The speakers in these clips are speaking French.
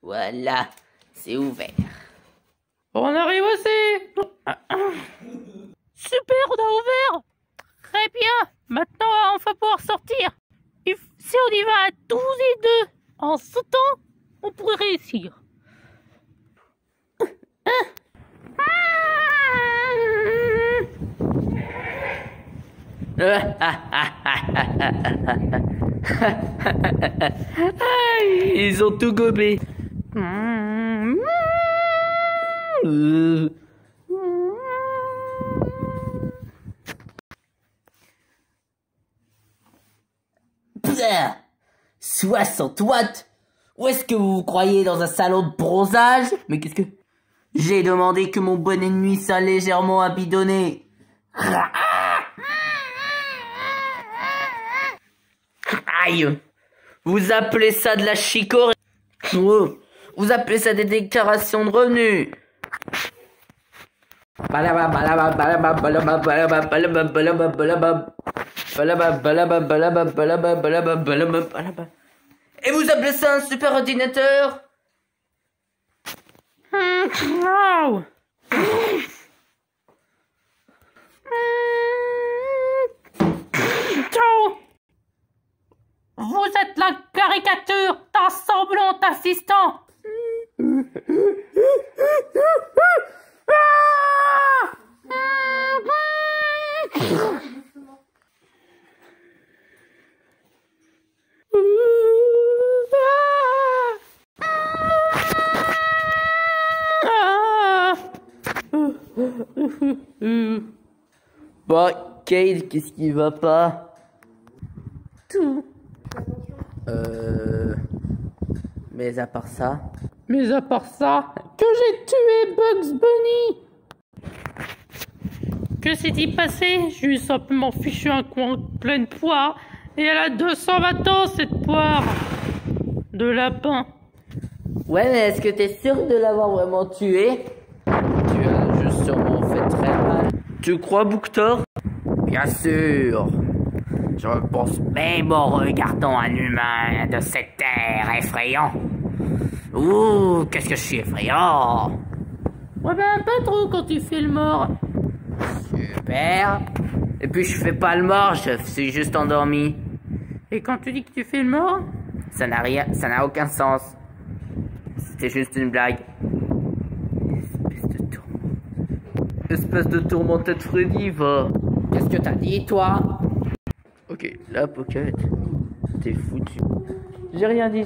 Voilà, c'est ouvert. On arrive aussi. Super, on a ouvert. Très bien. Maintenant, on va pouvoir sortir. Si on y va à 12 et 2 en sautant, on pourrait réussir. Ils ont tout gobé. Putain, 60 watts. Où est-ce que vous vous croyez, dans un salon de bronzage? Mais qu'est-ce que... J'ai demandé que mon bonnet de nuit soit légèrement abidonné. Aïe. Vous appelez ça de la chicorée? Oh. Vous appelez ça des déclarations de revenus? Et vous appelez ça un super ordinateur? Wow. Ciao. Vous êtes la caricature d'un semblant assistant. Bon, Cade, qu'est-ce qui va pas? Tout. Mais à part ça... Mais à part ça, que j'ai tué Bugs Bunny. Que s'est-il passé? Je lui ai simplement fichu un coin plein de poire et elle a 220 ans cette poire de lapin. Ouais, mais est-ce que t'es sûr de l'avoir vraiment tué? Tu as juste sûrement fait très mal. Tu crois, Booktor? Bien sûr. Je pense même en regardant un humain de cette terre effrayant. Ouh, qu'est-ce que je suis effrayant! Ouais, ben pas trop quand tu fais le mort. Super. Et puis je fais pas le mort, je suis juste endormi. Et quand tu dis que tu fais le mort? Ça n'a aucun sens. C'était juste une blague. Espèce de tourmenté de Freddy, va. Qu'est-ce que t'as dit, toi? Ok, là, Pocket, t'es foutu. J'ai rien dit.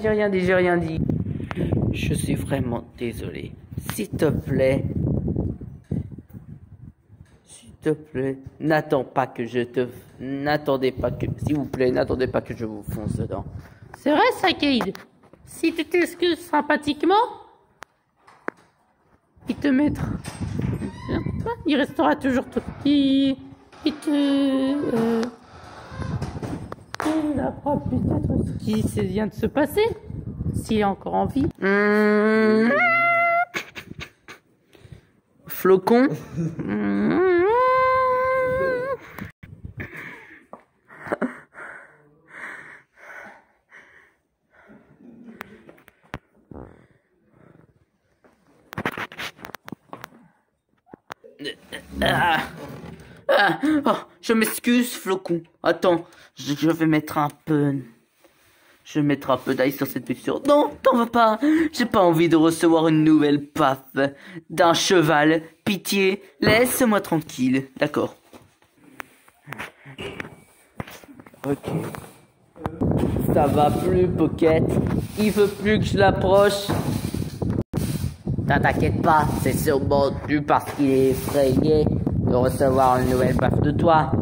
Je suis vraiment désolé. S'il te plaît, n'attendez pas que je vous fonce dedans. C'est vrai ça, Cade. Si tu t'excuses sympathiquement, il restera toujours tout petit. Il apprend peut-être ce qui vient de se passer, s'il est encore en vie. Flocon. Oh, je m'excuse, Flocon. Attends, je vais mettre un peu... Je vais mettre un peu d'ail sur cette blessure. Non, t'en vas pas. J'ai pas envie de recevoir une nouvelle paf d'un cheval. Pitié, laisse-moi tranquille. D'accord. Ok. Ça va plus, Pocket. Il veut plus que je l'approche. T'inquiète pas, c'est sûrement dû parce qu'il est effrayé de recevoir une nouvelle baffe de toi.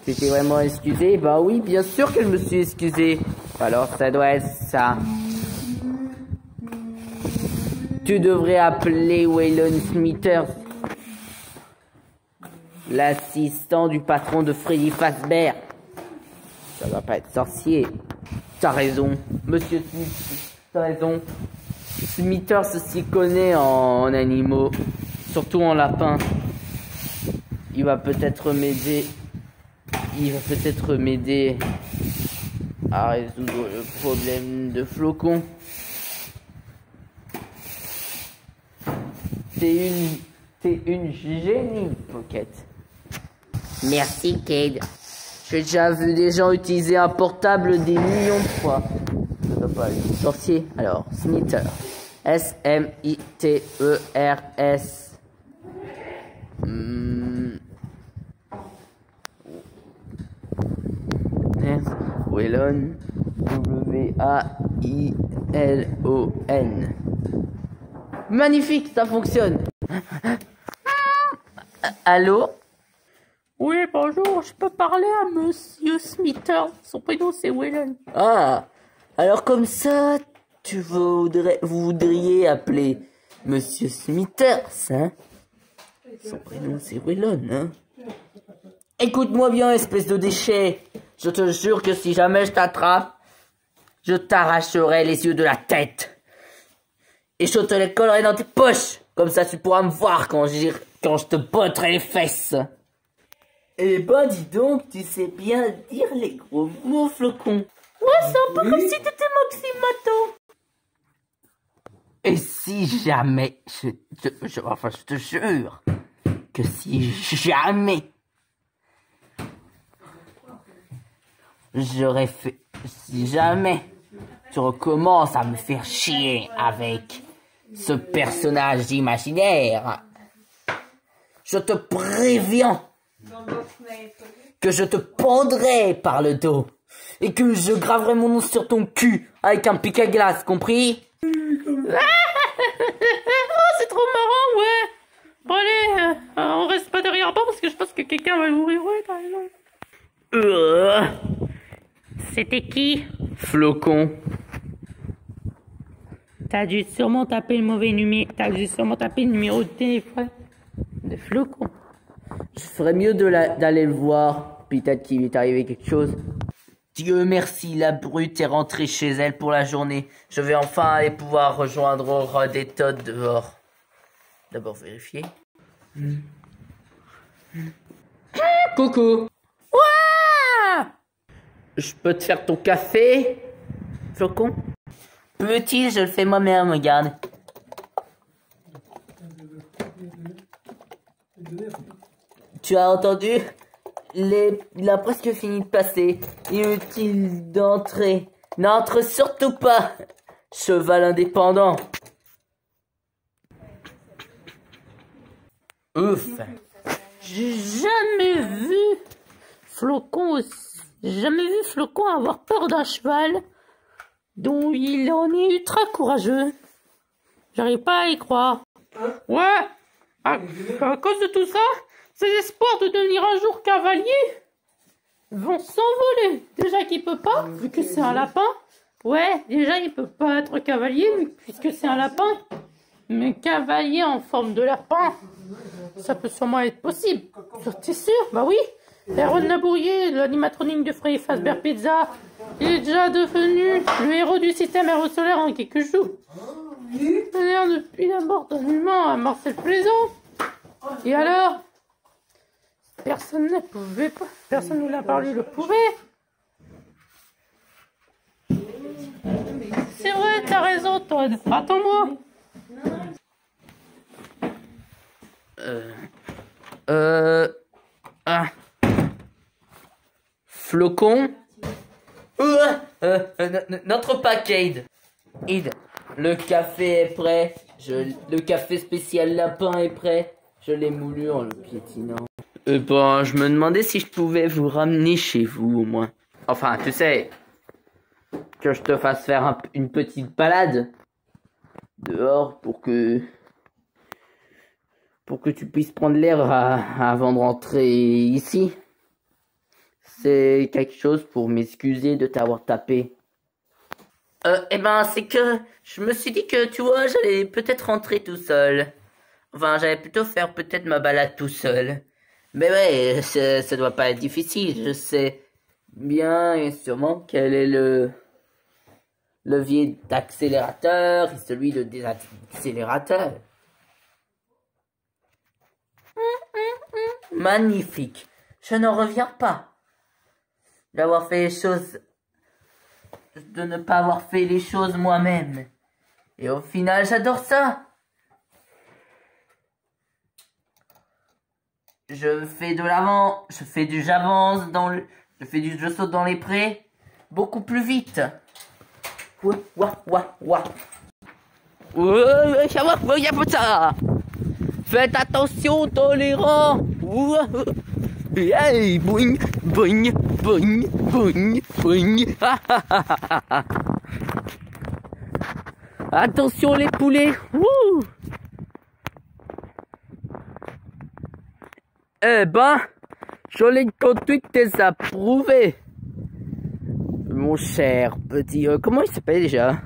Tu t'es vraiment excusé? Bah oui, bien sûr que je me suis excusé. Alors ça doit être ça. Tu devrais appeler Waylon Smithers, l'assistant du patron de Freddy Fazbear. Ça va pas être sorcier. T'as raison, monsieur Smith. T'as raison. Smithers s'y connaît en animaux, surtout en lapin. Il va peut-être m'aider. à résoudre le problème de Flocon. T'es une génie, Pocket. Merci, Cade. J'ai déjà vu des gens utiliser un portable des millions de fois. Ça doit pas être sorcier. Alors, Smithers. S-M-I-T-E-R-S. Wellon. W-A-I-L-O-N. Magnifique, ça fonctionne. Allô? Oui, bonjour, je peux parler à Monsieur Smithers. Son prénom c'est Wellon. Ah, alors comme ça, vous voudriez appeler Monsieur Smithers, hein? Son prénom c'est Wellon, hein? Écoute-moi bien, espèce de déchet. Je te jure que si jamais je t'attrape, je t'arracherai les yeux de la tête. Et je te les collerai dans tes poches. Comme ça, tu pourras me voir quand je te botterai les fesses. Eh ben, dis donc, tu sais bien dire les gros mots, Flocon. Ouais, c'est un peu comme si t'étais Maximato. Et si jamais, enfin, je te jure, que si jamais, si jamais, tu recommences à me faire chier avec ce personnage imaginaire, je te préviens que je te pendrai par le dos et que je graverai mon nom sur ton cul avec un pic à glace, compris? Oh, c'est trop marrant, ouais. Bon, allez, on reste pas derrière bas parce que je pense que quelqu'un va mourir, ouais, t'as raison. C'était qui? Flocon. T'as dû sûrement taper le mauvais numéro. T'as dû sûrement taper le numéro de téléphone de Flocon. Je ferais mieux d'aller le voir. Peut-être qu'il est arrivé quelque chose. Dieu merci, la brute est rentrée chez elle pour la journée. Je vais enfin aller pouvoir rejoindre des Todd dehors. D'abord vérifier. Coucou. Ouais! Je peux te faire ton café, Flocon? Petit, je le fais moi-même, regarde. Tu as entendu? Il a presque fini de passer. Inutile d'entrer. N'entre surtout pas. Cheval indépendant. Ouf. J'ai jamais vu Flocon avoir peur d'un cheval dont il en est ultra courageux. J'arrive pas à y croire. Ouais, à cause de tout ça, ses espoirs de devenir un jour cavalier vont s'envoler. Déjà qu'il peut pas, vu que c'est un lapin. Ouais, déjà il peut pas être cavalier, puisque c'est un lapin. Mais cavalier en forme de lapin, ça peut sûrement être possible. T'es sûr? Bah oui. Aaron Labourier, l'animatronique de Freddy Fazbear Pizza, il est déjà devenu le héros du système aérosolaire en quelques jours. C'est-à-dire depuis la mort d'un humain à Marcel Plaisant. Et alors? Personne ne nous l'a parlé, le pouvait. C'est vrai, t'as raison, Todd. Attends-moi. Flocon? N'entre pas, Cade. Id, le café est prêt. Le café spécial lapin est prêt. Je l'ai moulu en le piétinant. Bon, je me demandais si je pouvais vous ramener chez vous, au moins. Enfin, tu sais, que je te fasse faire une petite balade dehors pour que tu puisses prendre l'air avant de rentrer ici. C'est quelque chose pour m'excuser de t'avoir tapé. Eh ben, c'est que je me suis dit que, tu vois, j'allais peut-être rentrer tout seul. Enfin, j'allais plutôt faire peut-être ma balade tout seul. Mais ouais, ça doit pas être difficile. Je sais bien et sûrement quel est le levier d'accélérateur et celui de désaccélérateur. Magnifique. Je n'en reviens pas d'avoir fait les choses de ne pas avoir fait les choses moi-même. Et au final, j'adore ça. Je fais je saute dans les prés beaucoup plus vite. Ouah, ouah, ouah, ouah. Faites attention, tolérant. Hey, boing, boing, boing, boing, boing. Attention les poulets. Wouh. Eh ben, jolie conduite désapprouvée. Mon cher petit... comment il s'appelle déjà?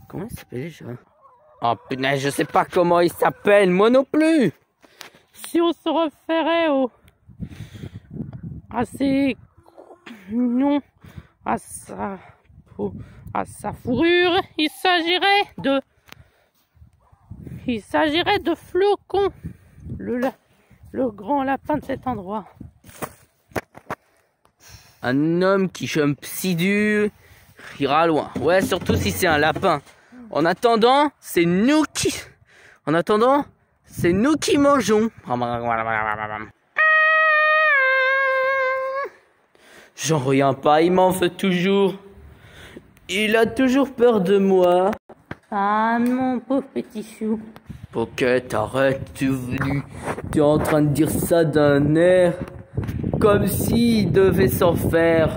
Comment il s'appelle déjà? Oh punaise, je sais pas comment il s'appelle, moi non plus. Si on se référait à sa fourrure, il s'agirait de Flocon, le grand lapin de cet endroit. Un homme qui chante si dur ira loin. Ouais, surtout si c'est un lapin. En attendant, c'est nous qui mangeons. J'en reviens pas, il m'en veut toujours. Il a toujours peur de moi. Ah, mon pauvre petit chou. Pocket, arrête, tu es en train de dire ça d'un air comme s'il devait s'en faire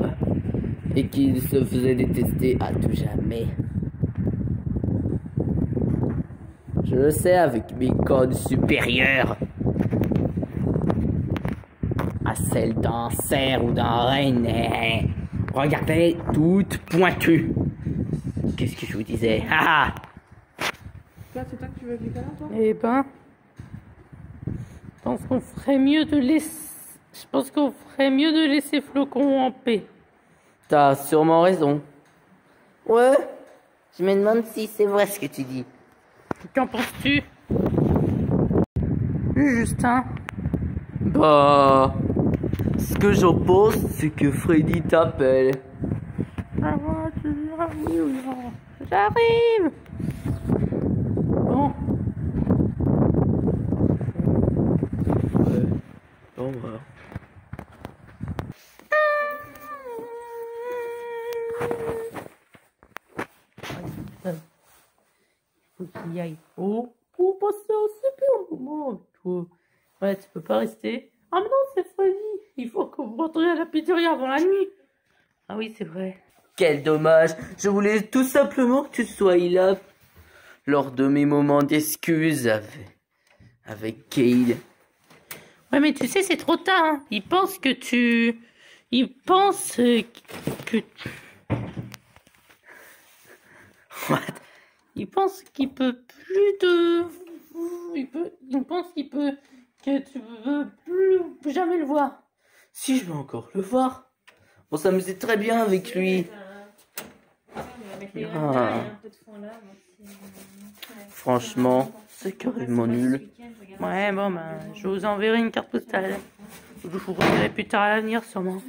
et qu'il se faisait détester à tout jamais. Je le sais avec mes codes supérieurs à celle d'un cerf ou d'un renne. Regardez, toute pointue. Qu'est-ce que je vous disais? Ah! Là, c'est toi que tu veux avec les câlins, toi? Eh ben, je pense qu'on ferait mieux de laisser Flocon en paix. T'as sûrement raison. Ouais, je me demande si c'est vrai ce que tu dis. Qu'en penses-tu, Justin? Bah, ce que j'en pense, c'est que Freddy t'appelle. Ah ouais, tu viens, oui ou non? J'arrive. Bon. Ouais, bon bah. Faut qu'il y aille. Oh, pour passer un super moment avec toi. Ouais, tu peux pas rester. Ah mais non, c'est Freddy. Il faut que vous rentriez à la pizzeria avant la nuit. Ah oui, c'est vrai. Quel dommage. Je voulais tout simplement que tu sois là lors de mes moments d'excuses avec Cade. Ouais, mais tu sais, c'est trop tard. Hein. Il pense que What? Il pense qu'il peut plus te... Il pense que tu veux plus jamais le voir. Si je veux encore le voir. On s'amusait très bien avec lui. Ah. Franchement, c'est carrément nul. Ouais, bon, ben, je vous enverrai une carte postale. Je vous reverrai plus tard à l'avenir, sûrement.